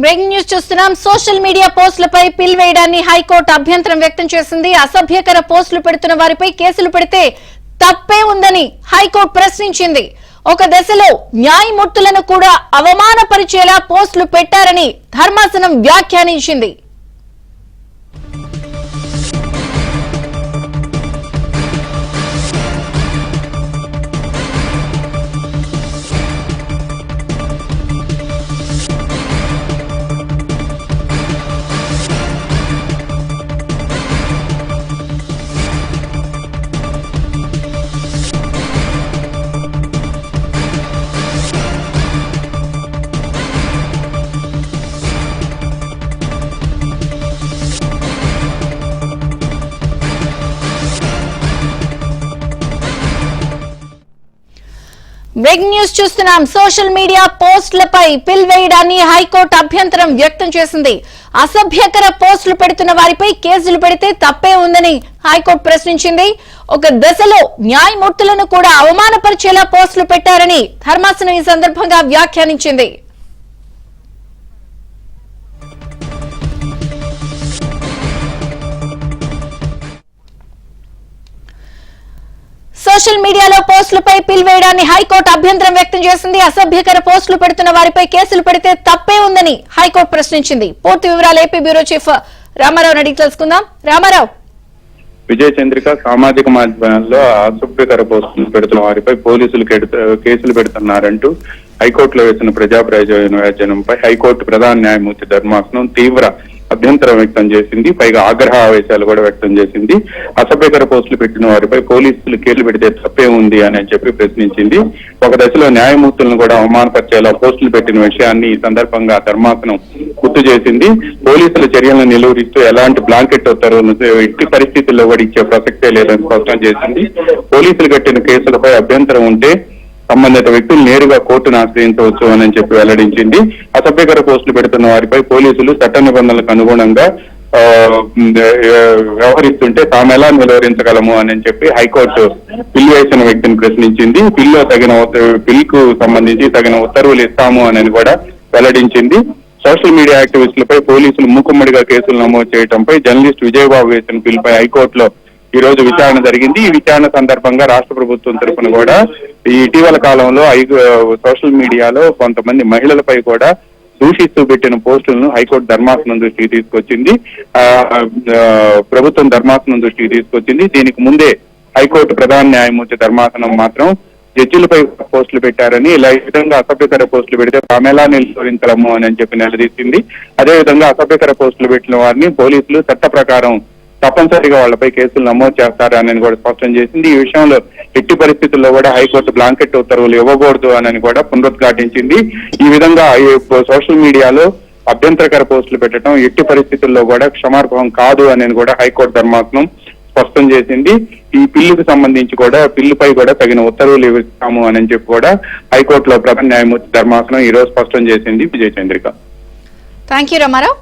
Breaking news చూస్తున్నాం. Social media పోస్టులపై పిల్ వేయడాన్ని హైకోర్టు అభ్యంతరం వ్యక్తం చేసింది. అసభ్యకర పోస్టులు పెడుతున్న వారిపై కేసులు పెడితే తప్పే ఉందని హైకోర్టు ప్రశ్నించింది. ఒక దశలో న్యాయమూర్తులను కూడా అవమానపరిచేలా పోస్టులు పెట్టారని ధర్మాసనం వ్యాఖ్యానించింది. బ్రేకింగ్ న్యూస్ చూస్తున్నాం. సోషల్ మీడియా పోస్టులపై పిల్ వేయడాన్ని హైకోర్టు అభ్యంతరం వ్యక్తం చేసింది. అసభ్యకర పోస్టులు పెడుతున్న వారిపై కేసులు పెడితే తప్పే ఉందని హైకోర్టు ప్రశ్నించింది. ఒక దశలో న్యాయమూర్తులను కూడా అవమానపరిచేలా పోస్టులు పెట్టారని ధర్మాసనం ఈ సందర్భంగా వ్యాఖ్యానించింది. సోషల్ మీడియాలో పోస్టులపై పిల్ వేయడాన్ని హైకోర్టు అభ్యంతరం వ్యక్తం చేసింది. అసభ్యకర పోస్టులు పెడుతున్న వారిపై కేసులు పెడితే తప్పే ఉందని హైకోర్టు ప్రశ్నించింది. పూర్తి వివరాలు ఏపీ బ్యూరో చీఫ్ రామారావు అడిగి తెలుసుకుందాం. రామారావు. విజయ చంద్రిక సామాజిక మాధ్యమాల్లో అసభ్యకర పోస్టులు పెడుతున్న వారిపై పోలీసులు కేసులు పెడుతున్నారంటూ హైకోర్టులో వేసిన ప్రజా ప్రయోజనంపై హైకోర్టు ప్రధాన న్యాయమూర్తి ధర్మాసనం తీవ్ర అభ్యంతరం వ్యక్తం చేసింది. పైగా ఆగ్రహ ఆవేశాలు కూడా వ్యక్తం చేసింది. అసభ్యకర పోస్టులు పెట్టిన వారిపై పోలీసులు కేసులు పెడితే తప్పే ఉంది అని చెప్పి ప్రశ్నించింది. ఒక దశలో న్యాయమూర్తులను కూడా అవమానపరిచేలా పోస్టులు పెట్టిన విషయాన్ని ఈ సందర్భంగా ధర్మాసనం గుర్తు చేసింది. పోలీసుల చర్యలను నిలువరిస్తూ ఎలాంటి బ్లాంకెట్ ఉత్తర్వులను ఎట్టి పరిస్థితుల్లో కూడా ఇచ్చే ప్రసక్తే లేదని స్పష్టం చేసింది. పోలీసులు కట్టిన కేసులపై అభ్యంతరం ఉంటే సంబంధిత వ్యక్తులు నేరుగా కోర్టును ఆశ్రయించవచ్చు అని చెప్పి వెల్లడించింది. అసభ్యకర పోస్టులు పెడుతున్న వారిపై పోలీసులు చట్ట నిబంధనలకు అనుగుణంగా వ్యవహరిస్తుంటే తాము ఎలా నిలువరించగలము అని చెప్పి హైకోర్టు పిల్లు వేసిన వ్యక్తిని ప్రశ్నించింది. పిల్లుకు సంబంధించి తగిన ఉత్తర్వులు ఇస్తాము అని కూడా వెల్లడించింది. సోషల్ మీడియా యాక్టివిస్టులపై పోలీసులు మూకుమ్మడిగా కేసులు నమోదు చేయడంపై జర్నలిస్ట్ విజయబాబు వేసిన పిల్లుపై హైకోర్టులో ఈ రోజు విచారణ జరిగింది. ఈ విచారణ సందర్భంగా రాష్ట్ర ప్రభుత్వం తరఫున కూడా ఈ ఇటీవల కాలంలో సోషల్ మీడియాలో కొంతమంది మహిళలపై కూడా దూషిస్తూ పెట్టిన పోస్టులను హైకోర్టు ధర్మాసనం దృష్టికి తీసుకొచ్చింది. ప్రభుత్వం ధర్మాసనం దృష్టికి తీసుకొచ్చింది. దీనికి ముందే హైకోర్టు ప్రధాన న్యాయమూర్తి ధర్మాసనం మాత్రం జడ్జిలపై పోస్టులు పెట్టారని, ఇలా ఈ విధంగా అసభ్యకర పోస్టులు పెడితే తామెలా నిలువరించడము అని చెప్పి నిలదీసింది. అదేవిధంగా అసభ్యకర పోస్టులు పెట్టిన వారిని పోలీసులు చట్ట ప్రకారం తప్పనిసరిగా వాళ్లపై కేసులు నమోదు చేస్తారని కూడా స్పష్టం చేసింది. ఈ విషయంలో ఎట్టి పరిస్థితుల్లో కూడా హైకోర్టు బ్లాంకెట్ ఉత్తర్వులు ఇవ్వకూడదు అని కూడా పునరుద్ఘాటించింది. ఈ విధంగా సోషల్ మీడియాలో అభ్యంతరకర పోస్టులు పెట్టడం ఎట్టి పరిస్థితుల్లో కూడా క్షమార్హం కాదు అని కూడా హైకోర్టు ధర్మాసనం స్పష్టం చేసింది. ఈ పిల్లుకు సంబంధించి కూడా పిల్లుపై కూడా తగిన ఉత్తర్వులు ఇస్తాము అని చెప్పి కూడా హైకోర్టులో ప్రధాన న్యాయమూర్తి ధర్మాసనం ఈ రోజు స్పష్టం చేసింది. విజయ చంద్రిక. Thank you Ramarao.